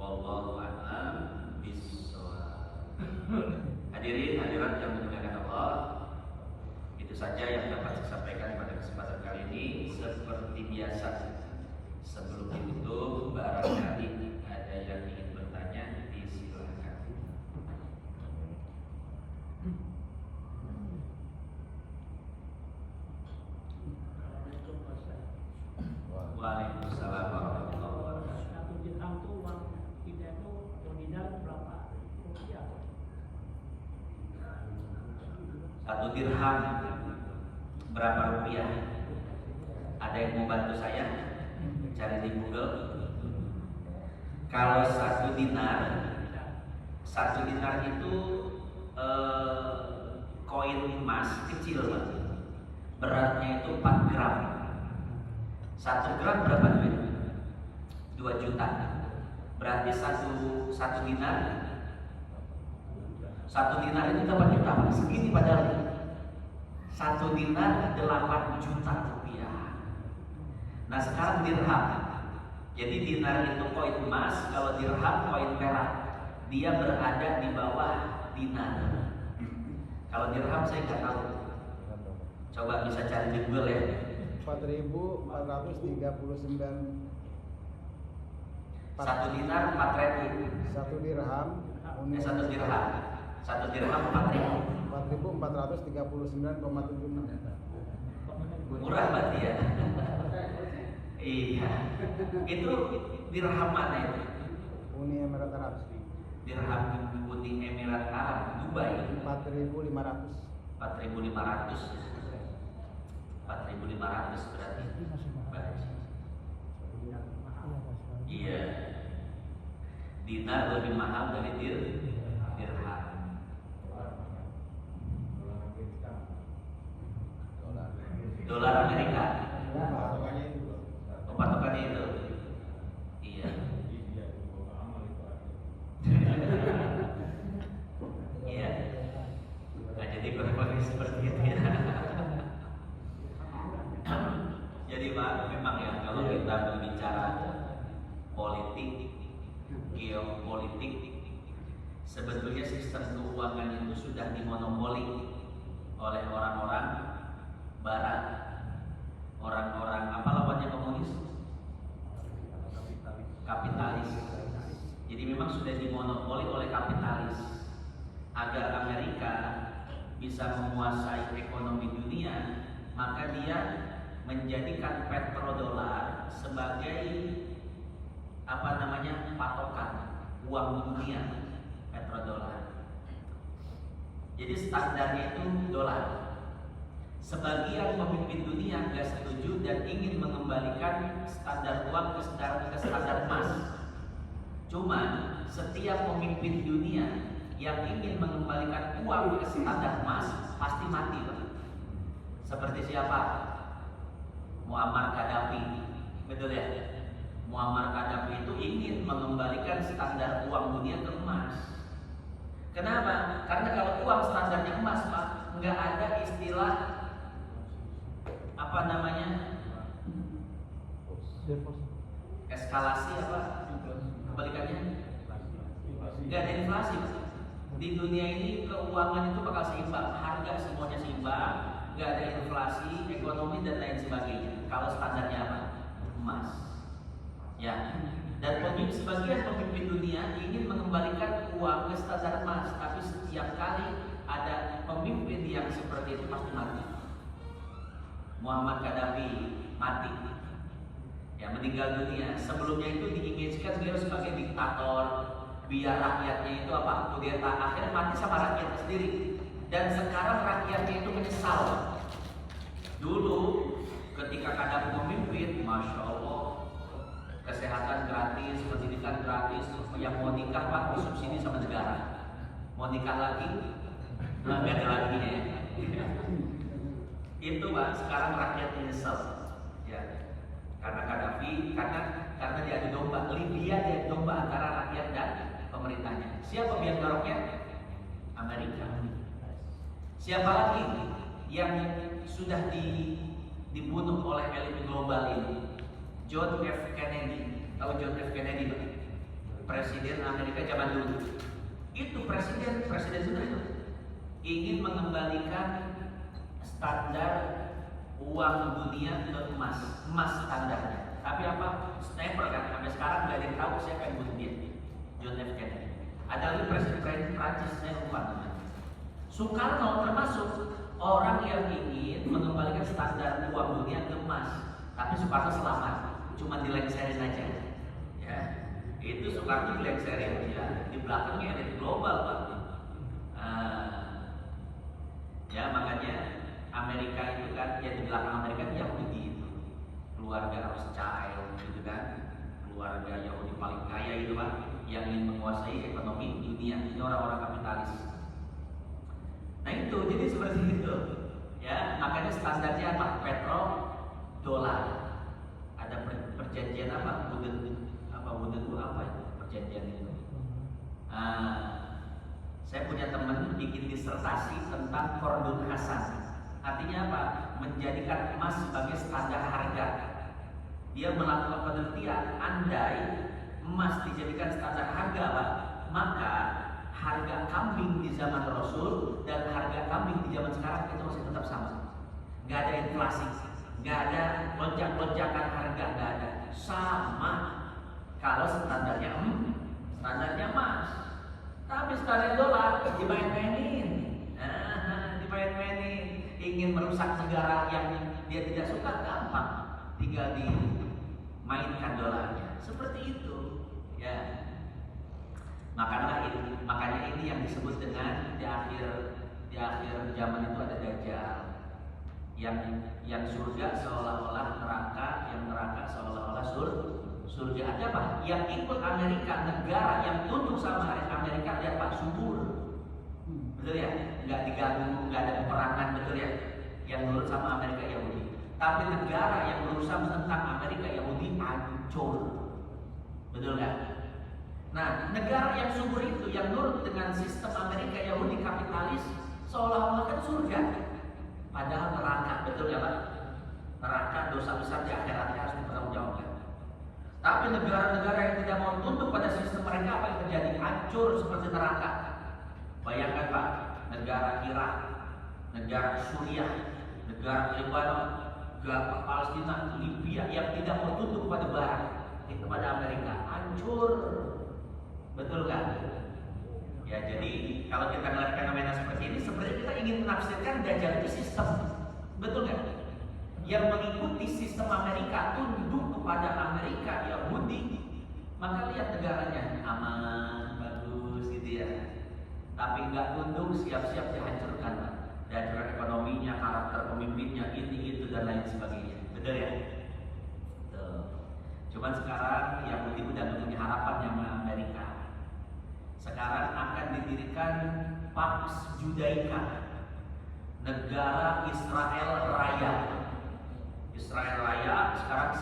Wallahu a'lam bishawab. Hadirin hadirat yang dimuliakan Allah, itu saja yang dapat saya sampaikan pada kesempatan kali ini. Seperti biasa, sebelum ditutup, barangkali ada yang ingin bertanya, disilakan. Waalaikumsalam warahmatullahi wabarakatuh. Satu dirham itu uang kita itu nominal berapa rupiah? Satu dirham berapa rupiah? Ada yang mau bantu saya cari di Google? Kalau satu dinar itu koin emas kecil, beratnya itu 4 gram. 1 gram berapa duit? 2 juta. Berarti satu dinar itu 8 juta. Segini padahal. 1 dinar 8 juta rupiah. Nah sekarang dirham. Jadi dinar itu koin emas, kalau dirham koin perak. Dia berada di bawah dinar. Kalau dirham saya nggak tahu. Coba bisa cari di Google ya. 4.439. 1 dinar 4.000. 1 dirham. 1 dirham. 1 dirham 4.000. 4.439,76. Murah berarti ya. Iya. Itu dirham mana itu? Uni Emirat Arab. Dirham Uni Emirat Arab, Dubai. 4.500. 4.500. 4.500 berarti. Baik. Iya. Dinar lebih mahal dari dirham. Dolar Amerika. Patokannya itu. Iya. Iya. Nah, jadi kurang seperti itu ya. Jadi Pak, memang ya kalau kita berbicara politik, geopolitik, sebetulnya sistem keuangan itu sudah dimonopoli oleh orang-orang Barat, orang-orang apa lawannya komunis? Kapitalis. Jadi memang sudah dimonopoli oleh kapitalis. Agar Amerika bisa menguasai ekonomi dunia, maka dia menjadikan petrodolar sebagai patokan uang dunia, petrodolar. Jadi standarnya itu dolar. Sebagian pemimpin dunia nggak setuju dan ingin mengembalikan standar uang ke standar emas. Cuma setiap pemimpin dunia yang ingin mengembalikan uang ke standar emas pasti mati, Pak. Seperti siapa? Muammar Gaddafi, betul ya? Muammar Gaddafi itu ingin mengembalikan standar uang dunia ke emas. Kenapa? Karena kalau uang standarnya emas, Pak, nggak ada istilah eskalasi kebalikannya nggak ada inflasi. Di dunia ini keuangan itu bakal seimbang, harga semuanya seimbang, nggak ada inflasi, ekonomi dan lain sebagainya. Kalau standarnya apa? Emas. Ya. Dan sebagian pemimpin dunia ingin mengembalikan uang ke standar emas, tapi setiap kali ada pemimpin yang seperti itu pasti mati. Muammar Gaddafi mati, ya meninggal dunia. Sebelumnya itu diimajinkan beliau sebagai diktator, biar rakyatnya itu kudeta, akhirnya mati sama rakyatnya sendiri. Dan sekarang rakyatnya itu menyesal. Dulu ketika Gaddafi memimpin, masya Allah, kesehatan gratis, pendidikan gratis, yang mau nikah Pak disubsidi sama negara. Mau nikah lagi, nggak ada lagi ya. Itu Pak, sekarang rakyat nyesel, ya, karena Gaddafi, karena dia adu domba. Libya dia adu domba antara rakyat dan pemerintahnya. Siapa biang keroknya? Amerika. Siapa lagi yang sudah dibunuh oleh elit global ini? John F. Kennedy. Tahu John F. Kennedy Pak? Presiden Amerika zaman dulu. Itu presiden sudah itu ingin mengembalikan standar uang dunia ke emas standarnya. Tapi apa? Sniper kan sampai sekarang nggak ada yang tahu siapa yang bunuh dia. John F. Kennedy. Ada lagi presiden Prancis, saya lupa namanya. Soekarno termasuk orang yang ingin mengembalikan standar uang dunia ke emas. Tapi Soekarno selamat, cuma dilengserin aja. Ya, itu Soekarno dilengserin ya. Di belakangnya ada global Pak. Ya makanya Amerika itu kan, ya di belakang Amerika itu Yahudi itu, keluarga Rothschild gitu kan, keluarga Yahudi paling kaya itu Pak, yang ingin menguasai ekonomi dunia. Ini orang-orang kapitalis. Nah itu jadi seperti itu ya, makanya standarnya apa? Petro dolar. Ada perjanjian apa? Wooden itu apa itu perjanjian itu? Saya punya teman bikin disertasi tentang Kordun Hasan. Artinya apa? Menjadikan emas sebagai standar harga. Dia melakukan penelitian, andai emas dijadikan standar harga Pak, maka harga kambing di zaman Rasul dan harga kambing di zaman sekarang itu masih tetap sama. Nggak ada inflasi, nggak ada lonjak-lonjakan harga, nggak ada. Sama kalau standarnya emas. Tapi standar dolar dimain-mainin, ingin merusak negara yang dia tidak suka gampang, tinggal dimainkan dolarnya. Seperti itu, ya. Makanya ini yang disebut dengan di akhir zaman itu ada Dajjal, yang surga seolah-olah neraka, yang neraka seolah-olah surga. Ada apa? Yang ikut Amerika, negara yang tunduk sama Amerika, lihat Pak, subur, betul ya? Nggak diganggu, nggak ada peperangan, betul ya? Yang nurut sama Amerika Yahudi. Tapi negara yang berusaha menentang Amerika Yahudi hancur, betul nggak? Nah, negara yang subur itu, yang nurut dengan sistem Amerika Yahudi kapitalis, seolah-olah kan surga, padahal neraka, betul ya Pak? Neraka, dosa besar di akhiratnya harus dipertanggungjawabkan. Tapi negara-negara yang tidak mau tunduk pada sistem mereka, apa yang terjadi? Hancur seperti neraka. Bayangkan Pak, negara Irak, negara Suriah, negara Lebanon, negara Palestina, Libya yang tidak mau tunduk pada Barat, kepada Amerika, hancur. Betul kan? Ya, jadi kalau kita melihat fenomena seperti ini, sebenarnya kita ingin menafsirkan Dajjal itu sistem, betul kan? Yang mengikuti sistem Amerika, tunduk kepada Amerika Yahudi, maka lihat negaranya aman, bagus gitu ya. Tapi nggak tunduk, siap-siap dihancurkan, dihancurkan ekonominya, karakter pemimpinnya, ini itu dan lain sebagainya, betul ya? Tuh. Cuman sekarang Yahudi udah punya harapan yang Amerika. Sekarang akan didirikan Pax Judaica, negara Israel Raya. Israel Raya sekarang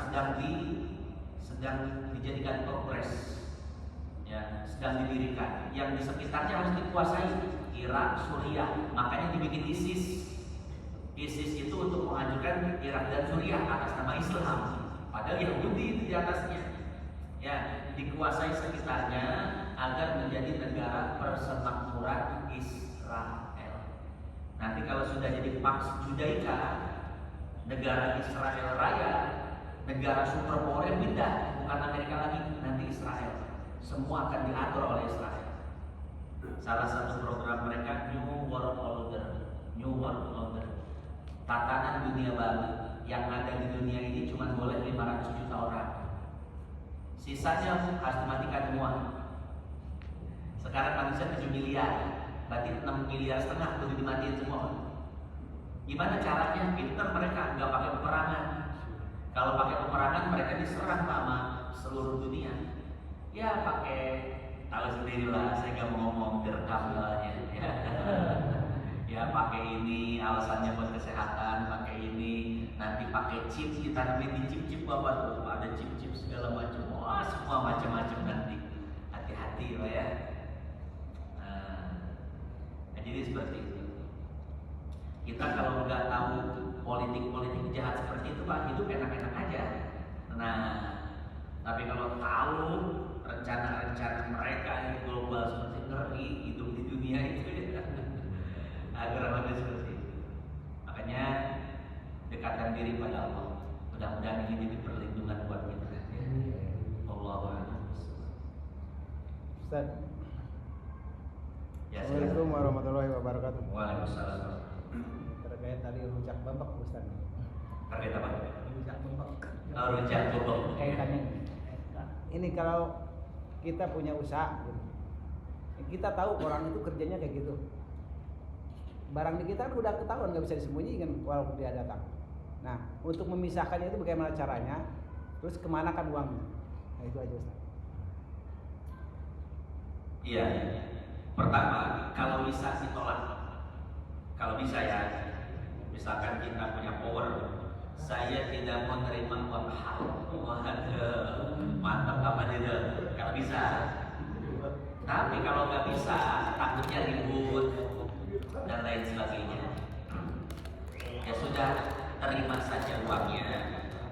sedang dijadikan kongres, ya, sedang didirikan. Yang di sekitarnya harus dikuasai, Irak, Suriah. Makanya dibikin ISIS. ISIS itu untuk menghancurkan Irak dan Suriah atas nama Islam. Padahal Yahudi itu di atasnya. Ya, dikuasai sekitarnya agar menjadi negara persemakmuran Israel. Nanti kalau sudah jadi Pax Judaica, negara Israel Raya, negara superpower yang pindah, bukan Amerika lagi, nanti Israel. Semua akan diatur oleh Israel. Salah satu program mereka New World Order, tatanan dunia baru. Yang ada di dunia ini cuma boleh 500 juta orang. Sisanya harus dimatikan semua. Sekarang manusia 7 miliar, berarti 6,5 miliar kudu dimatiin semua. Gimana caranya? Pinter mereka, nggak pakai peperangan. Kalau pakai peperangan mereka diserang sama seluruh dunia. Ya pakai, tahu sendirilah, saya nggak mau ngomong direkam soalnya. Ya pakai ini, alasannya buat kesehatan, pakai ini, nanti pakai chip, ditanamin di chip-chip bapak tuh, ada chip-chip segala macam, wah semua macam-macam nanti. Hati-hati Pak ya. Nah, jadi seperti itu. Kita kalau nggak tahu politik jahat seperti itu Pak, hidup enak-enak aja. Nah, tapi kalau tahu rencana-rencana Ustaz. Ya, Assalamualaikum warahmatullahi wabarakatuh. Waalaikumsalam. Terkait tadi rujak bebek Ustaz. Terkait apa? Rujak bebek. Oh, rujak bebek. Kaitannya. Ini kalau kita punya usaha, gitu. Kita tahu orang itu kerjanya kayak gitu. Barang di kita kan udah ketahuan, nggak bisa disembunyikan walaupun dia datang. Nah, untuk memisahkannya itu bagaimana caranya? Terus kemana kan uangnya? Nah, itu aja Ustaz. Iya. Pertama, kalau bisa ditolak. Kalau bisa ya, misalkan kita punya power, saya tidak mau terima uang haram. Waduh, mantap apa dia? Kalau bisa. Tapi kalau nggak bisa, takutnya ribut dan lain sebagainya. Ya sudah, terima saja uangnya.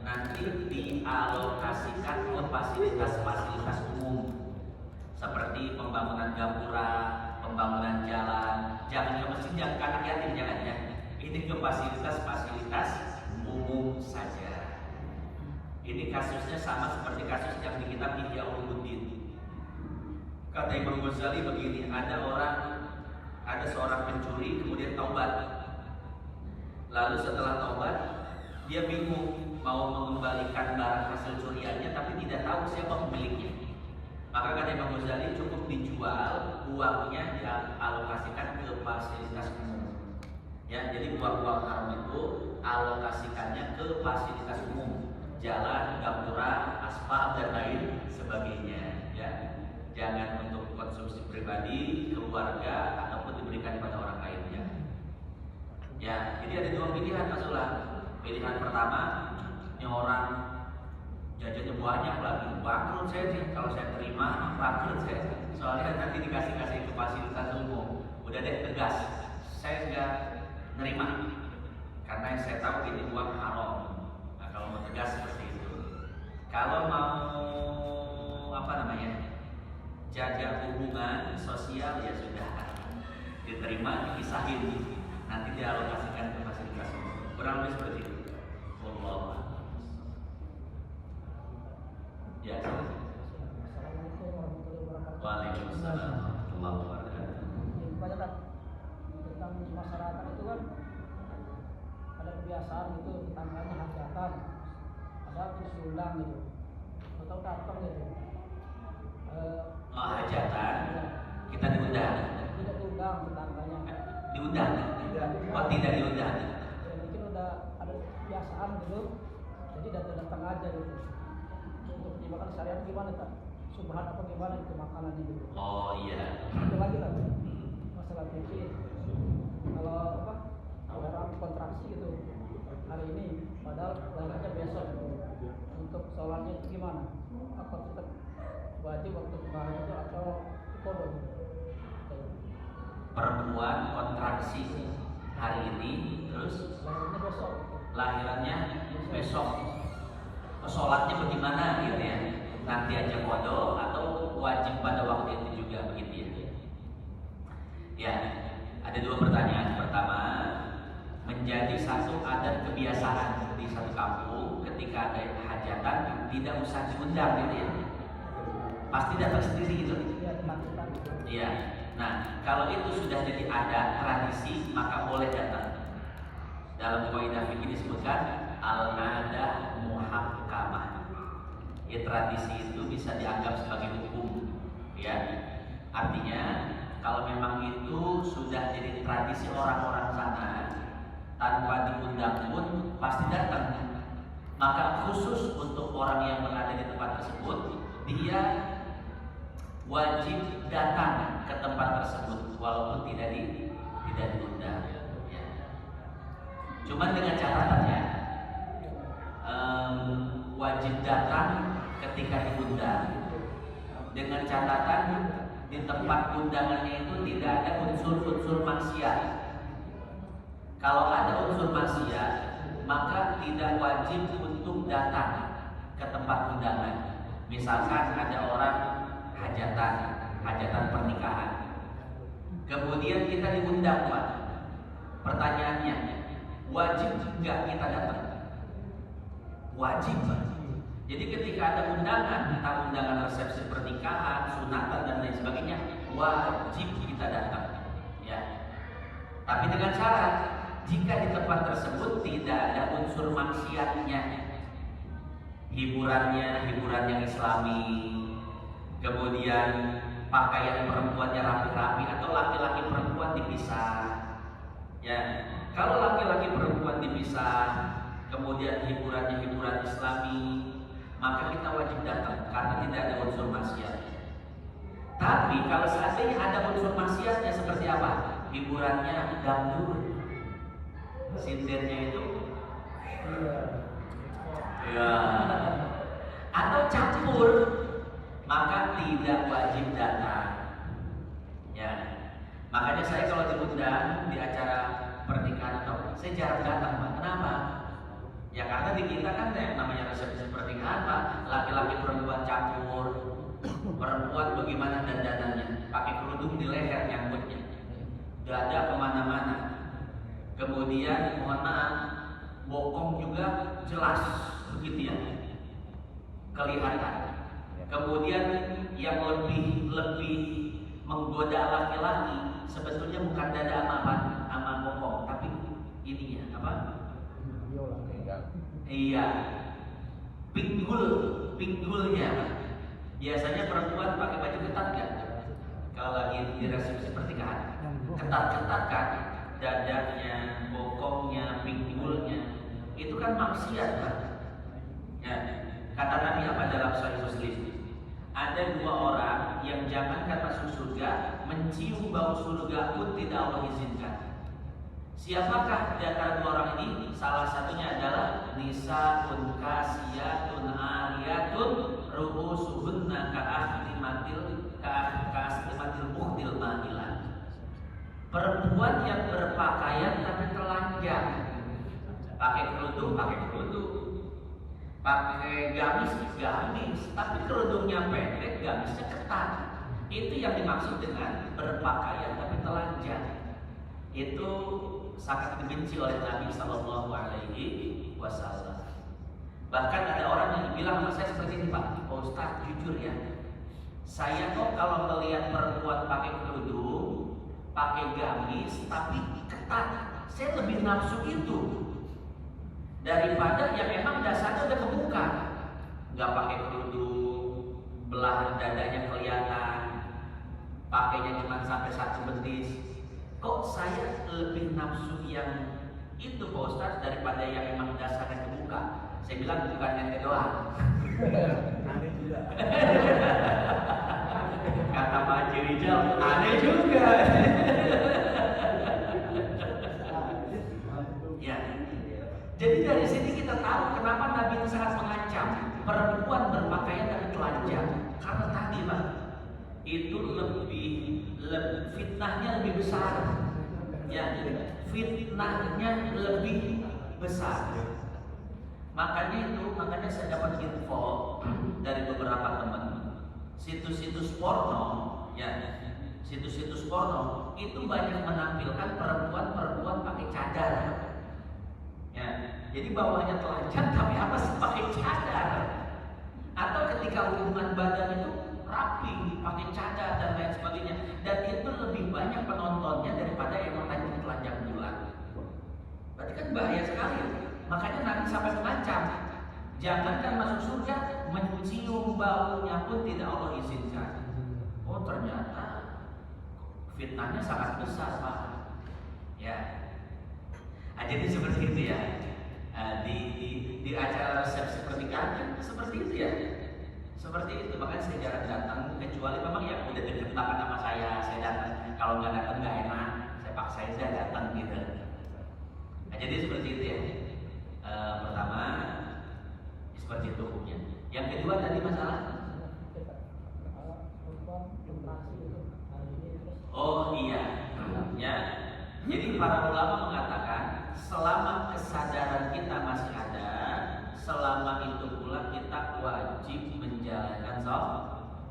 Nanti dialokasikan ke fasilitas-fasilitas umum seperti pembangunan gapura, pembangunan jalan. Jangan ke masjid, jangan ke anak yatim, jangan ya. Ini ke fasilitas-fasilitas umum saja. Ini kasusnya sama seperti kasus yang di kitab Ihya Ulumuddin. Kata Imam Ghazali begini, ada seorang pencuri kemudian taubat. Lalu setelah taubat, dia bingung mau mengembalikan barang hasil curiannya tapi tidak tahu siapa pemiliknya. Maka kata Imam Ghazali cukup dijual, uangnya dialokasikan ke fasilitas umum. Ya, jadi uang-uang haram itu alokasikannya ke fasilitas umum, jalan, gapura, aspal dan lain sebagainya. Ya, jangan untuk konsumsi pribadi, keluarga ataupun diberikan kepada orang lain. Ya, jadi ada dua pilihan Mas Ulang. Pilihan pertama, ini orang jajannya banyak lagi, bangkrut saya sih. Kalau saya terima, bangkrut saya. Soalnya nanti dikasih ke fasilitas umum. Udah deh tegas, saya nggak nerima karena saya tahu ini uang haram. Nah, kalau mau tegas seperti itu. Kalau mau jaga hubungan sosial ya sudah diterima, dipisahin, nanti dialokasikan ke fasilitas umum. Kurang lebih seperti itu. Allah. Ya. Assalamualaikum warahmatullahi wabarakatuh. Waalaikumsalam warahmatullahi wabarakatuh. Banyak kan tentang masyarakat itu kan ada kebiasaan gitu, tetangganya hajatan, ada terus diundang gitu, atau datang gitu. Hajatan kita diundang. Tidak diundang tetangganya. Diundang? Oh, tidak diundang. Ya, mungkin udah ada kebiasaan gitu, jadi datang aja gitu. Untuk dimakan seharian gimana kan? Subhan apa gimana itu makanannya gitu. Oh iya. Ada lagi lah masalah mungkin kalau apa orang kontraksi gitu hari ini padahal lahirnya besok gitu. Untuk sholatnya itu gimana? Apa tetap wajib waktu kemarin itu atau kodo? Perempuan kontraksi hari ini terus Lahirnya besok. lahirannya besok. Sholatnya bagaimana gitu ya? Nanti aja kodo atau wajib pada waktu itu juga begitu ya? Ya, ada dua pertanyaan. Pertama, menjadi satu adat kebiasaan di satu kampung ketika ada hajatan tidak usah diundang gitu ya? Pasti datang sendiri gitu. Iya, teman-teman. Iya. Nah, kalau itu sudah jadi adat tradisi maka boleh datang. Dalam kaidah fikih disebutkan al-adah muhakkamah. Ya, tradisi itu bisa dianggap sebagai hukum. Ya, artinya kalau memang itu sudah jadi tradisi orang-orang sana tanpa diundang pun pasti datang. Maka khusus untuk orang yang berada di tempat tersebut, dia wajib datang ke tempat tersebut walaupun tidak diundang. Ya. Cuman dengan catatannya wajib datang ketika diundang, dengan catatan di tempat undangannya itu tidak ada unsur-unsur maksiat. Kalau ada unsur maksiat, maka tidak wajib untuk datang ke tempat undangan. Misalkan ada orang hajatan pernikahan, kemudian kita diundang, Pak. Pertanyaannya, wajib nggak kita datang? Wajib, Pak. Jadi ketika ada undangan, entah undangan resepsi pernikahan, sunatan dan lain sebagainya, wajib kita datang. Ya. Tapi dengan syarat, jika di tempat tersebut tidak ada unsur maksiatnya, hiburan yang islami, kemudian pakaian perempuannya rapi-rapi atau laki-laki perempuan dipisah. Ya, kalau laki-laki perempuan dipisah, kemudian hiburannya hiburan islami, maka kita wajib datang karena tidak ada unsur maksiat. Tapi kalau seandainya ada unsur maksiatnya seperti apa? Hiburannya dangdut, sindirnya itu, ya, atau campur, maka tidak wajib datang. Ya, makanya saya kalau diundang di acara pernikahan atau saya jarang datang, Pak. Kenapa? Ya karena di kita kan yang namanya resepsi pernikahan, Pak, laki-laki perempuan campur, perempuan bagaimana dandanannya, pakai kerudung di leher nyangkutnya, dada kemana-mana, kemudian mohon maaf, bokong juga jelas begitu ya, kelihatan. Kemudian yang lebih menggoda laki-laki sebetulnya bukan dada sama bokong, tapi ininya apa? Iya, pinggulnya. Biasanya perempuan pakai baju ketat kan? Kalau lagi di resepsi pernikahan, ketat-ketat kan? Dadanya, bokongnya, pinggulnya, itu kan maksiat kan? Ya, kata Nabi apa dalam Sahih Muslim? Ada dua orang yang jangankan masuk surga, mencium bau surga pun tidak Allah izinkan. Siapakah di antara dua orang ini? Salah satunya adalah nisaun kasiyatun ariyatun ru'usuhunna ka'aslimatil muhtil ma'ilah. Perempuan yang berpakaian tapi telanjang, pakai kerudung, pakai gamis, tapi kerudungnya pendek, gamisnya ketat. Itu yang dimaksud dengan berpakaian tapi telanjang. Itu sangat dibenci oleh Nabi Sallallahu Alaihi Wasallam. Bahkan ada orang yang bilang sama saya seperti ini, Pak Ustaz, jujur ya, saya kok kalau melihat perempuan pakai kerudung, pakai gamis, tapi ketat, saya lebih nafsu itu daripada yang emang dasarnya udah kebuka, nggak pakai kerudung, belahan dadanya kelihatan, pakainya cuma sampai satu betis. Kok saya lebih nafsu yang itu Pak Ustaz daripada yang emang dasarnya kebuka? Saya bilang bukan ente doang. Aneh juga. Kata Pak Haji Rijal, aneh juga. Ya. Jadi dari sini kita tahu kenapa Nabi sangat mengancam perempuan berpakaian dan telanjang. Karena tadi Pak, itu lebih fitnahnya lebih besar. Ya, fitnahnya lebih besar. Makanya saya dapat info dari beberapa teman, situs-situs porno, ya, situs-situs porno itu banyak menampilkan perempuan pakai cadar. Ya, jadi bawahnya telanjang tapi atas pakai cadar. Atau ketika hubungan badan itu rapi, pakai cadar dan lain sebagainya. Dan itu lebih banyak penontonnya daripada yang telanjang bulan. Berarti kan bahaya sekali. Makanya Nabi sampai mengancam, jangankan masuk surga, mencium baunya pun tidak Allah izinkan. Oh ternyata fitnahnya sangat besar Pak. Ya. Nah, jadi seperti itu ya. Di acara resepsi pernikahan kan seperti itu ya. Seperti itu, makanya saya jarang datang kecuali memang yang udah deket banget sama saya datang. Kalau nggak datang nggak enak, saya paksain saya datang gitu. Nah, jadi seperti itu ya. Pertama seperti itu hukumnya. Yang kedua tadi masalah. Oh iya, ya. Jadi para ulama mengatakan selama kesadaran kita masih ada, selama itu pula kita wajib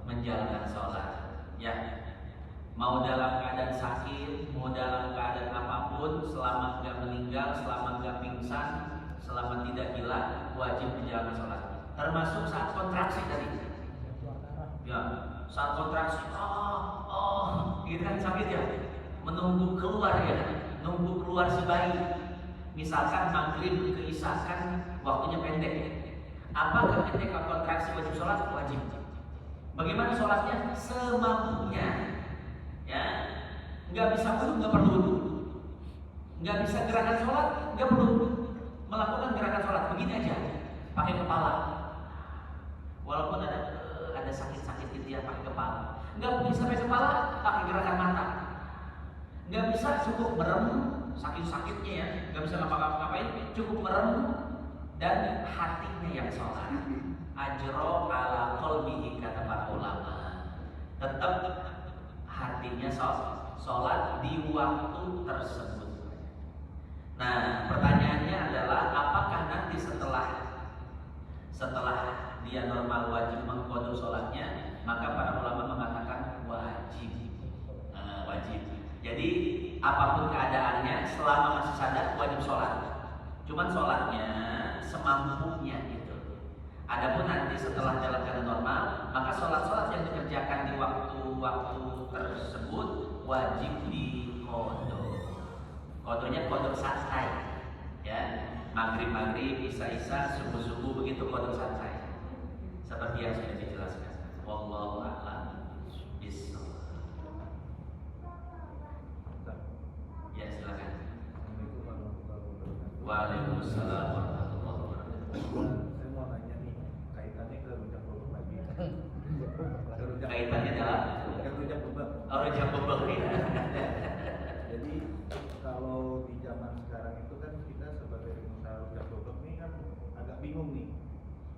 menjalankan sholat. Ya, mau dalam keadaan sakit, mau dalam keadaan apapun, selama nggak meninggal, selama nggak pingsan, selama tidak gila, wajib menjalankan sholat. Termasuk saat kontraksi tadi. Ya, saat kontraksi, gitu kan sakit ya, menunggu keluar ya, nunggu keluar si bayi. Misalkan maghrib ke isya kan waktunya pendek. Apakah ketika kontraksi wajib sholat? Wajib. Bagaimana sholatnya? Semampunya. Ya, nggak bisa wudhu, nggak perlu wudhu. Nggak bisa gerakan sholat, nggak perlu melakukan gerakan sholat. Begini aja, pakai kepala. Walaupun ada sakit-sakit gitu ya, pakai kepala. Nggak bisa pakai kepala, pakai gerakan mata. Nggak bisa cukup merem, sakit-sakitnya ya, nggak bisa ngapa-ngapain, cukup merem dan hatinya yang sholat. Ajro ala qalbihi kata para ulama. Tetap hatinya sholat di waktu tersebut. Nah, pertanyaannya adalah apakah nanti setelah dia normal wajib mengqadha sholatnya, maka para ulama mengatakan wajib. Wajib. Jadi apapun keadaannya, selama masih sadar wajib sholat. Cuman sholatnya semampunya gitu. Adapun nanti setelah dalam keadaan normal, maka sholat-sholat yang dikerjakan di waktu-waktu tersebut wajib diqadha. Qadanya qadha santai, ya. Maghrib, isya, subuh begitu qadha santai. Seperti yang sudah dijelaskan. Wallahu a'lam bishawab. Ya, silakan. Waalaikumsalam warahmatullahi wabarakatuh. Saya mau nanya nih, kaitannya ke rujak bebek lagi. Kaitannya dalam Rujak bebek. rujak bebek ya. Jadi kalau di zaman sekarang itu kan kita sebagai pengusaha rujak bebek nih kan agak bingung nih,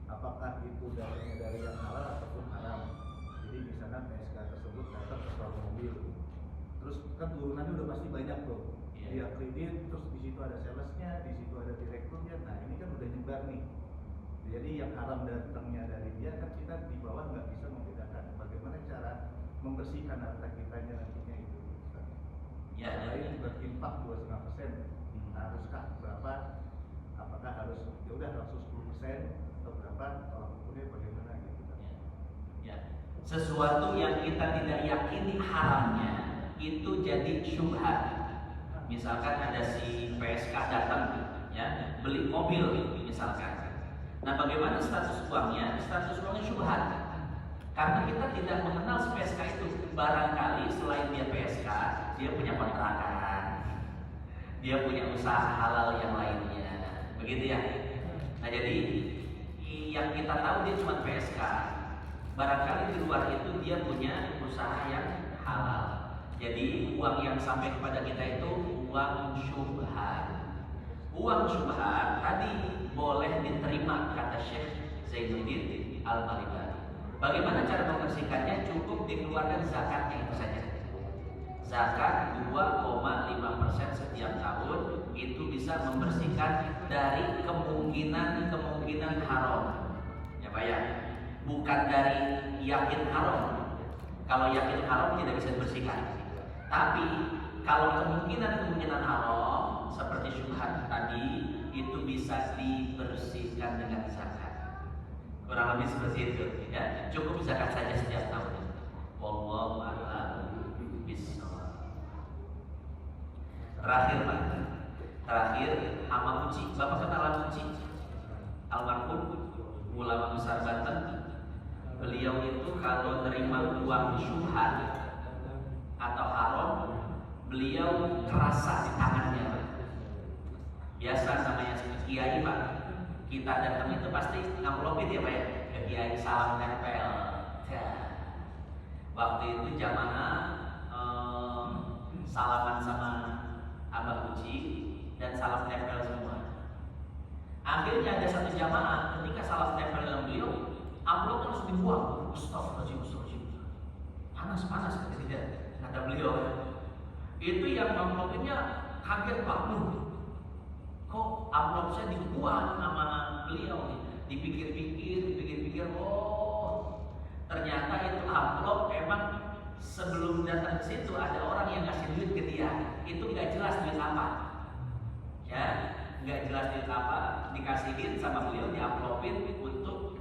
apakah itu dari yang halal ataupun haram. Jadi misalnya PSK tersebut datang ke suatu mobil, terus kan turunannya udah pasti banyak tuh. Dia kredit, terus di situ ada salesnya, di situ ada direkturnya. Nah ini kan udah nyebar nih. Jadi yang haram datangnya dari dia kan kita di bawah nggak bisa membedakan. Bagaimana cara membersihkan harta kitanya nantinya itu? Ya, Selain berinfak 2,5%, haruskah berapa? Apakah harus ya udah langsung 10% atau berapa? Tolak ukurnya bagaimana gitu kan? Ya. Sesuatu yang kita tidak yakini haramnya itu jadi syubhat. Misalkan ada si PSK datang ya, beli mobil misalkan. Nah, bagaimana status uangnya? Status uangnya syubhat. Karena kita tidak mengenal si PSK itu. Barangkali selain dia PSK, dia punya kontrakan, dia punya usaha halal yang lainnya. Begitu ya. Nah, jadi yang kita tahu dia cuma PSK. Barangkali di luar itu dia punya usaha yang halal. Jadi uang yang sampai kepada kita itu uang syubhat. Uang syubhat tadi boleh diterima kata Syekh Zainuddin Al-Malibari. Bagaimana cara membersihkannya? Cukup dikeluarkan zakatnya itu saja. Zakat 2,5% setiap tahun itu bisa membersihkan dari kemungkinan haram. Ya Pak ya, bukan dari yakin haram. Kalau yakin haram tidak bisa dibersihkan. Tapi kalau kemungkinan haram seperti syubhat tadi itu bisa dibersihkan dengan zakat. Kurang lebih seperti itu ya. Cukup zakat saja setiap tahun. Wallahu a'lam bishawab. Terakhir Pak. Terakhir Hama Uci. Bapak kenal Hama Uci? Almarhum ulama besar Banten. Beliau itu kalau nerima uang syubhat atau haram, beliau kerasa di tangannya. Biasa namanya kiai Pak, kita datang itu pasti ngamplopin ya Pak ya, ke kiai salam tempel. Waktu itu jamaah salaman sama Abah Uci dan salam tempel semua. Akhirnya ada satu jamaah ketika salam tempel dengan beliau, amplop harus dibuang. Astagfirullahaladzim. Panas kata beliau. Itu yang amplopnya kaget Pak. Kok amplop saya dibuang sama beliau? Dipikir-pikir, oh ternyata itu amplop emang sebelum datang ke situ ada orang yang ngasih duit ke dia. Itu nggak jelas duit apa, ya nggak jelas duit apa, dikasihin sama beliau, diamplopin untuk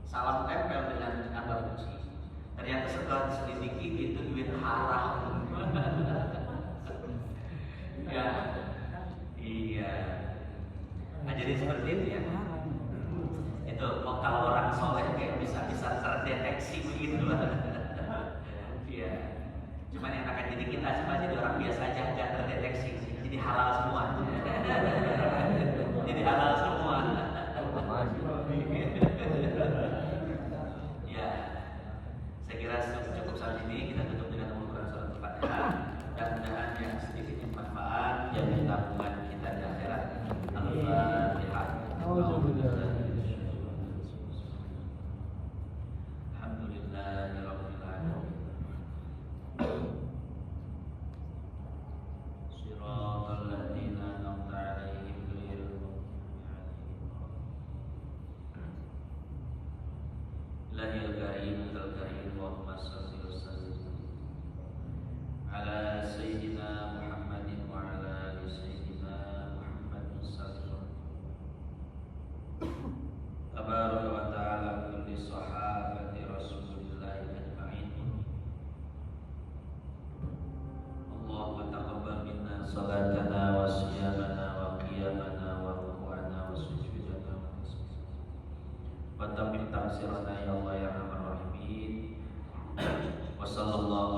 salam tempel dengan Abah Uci. Ternyata setelah diselidiki itu duit haram. juga. Iya. Nah, jadi seperti itu ya. Itu kalau orang soleh kayak bisa terdeteksi begitu lah. Iya. Cuman yang akan jadi kita cuma jadi orang biasa aja nggak terdeteksi. Jadi halal semua. Jadi halal semua. Ya. Saya kira cukup saat ini kita tutup dengan mengucapkan salat Al-Fatihah. Mudah-mudahan yang sedikit manfaat yang ditabungkan kita di akhirat. Al-Fatihah. Alhamdulillahirabbil alamin. Shiratal ladzina an'amta 'alaihim ghairil maghdubi 'alaihim. Lahil karim kal karim Allahumma shalli wa sallim ala sayyidina Muhammadin wa ala ali sayyidina Muhammadin sallallahu tabaraka wa ta'ala kulli sahabati Rasulillah ajma'in. Allahumma taqabbal minna salatana wa siyamana wa qiyamana wa ruku'ana wa sujudana wa tasbihana wa tamim tamsirana ya Allah ya Rahman Rahimin. Wa sallallahu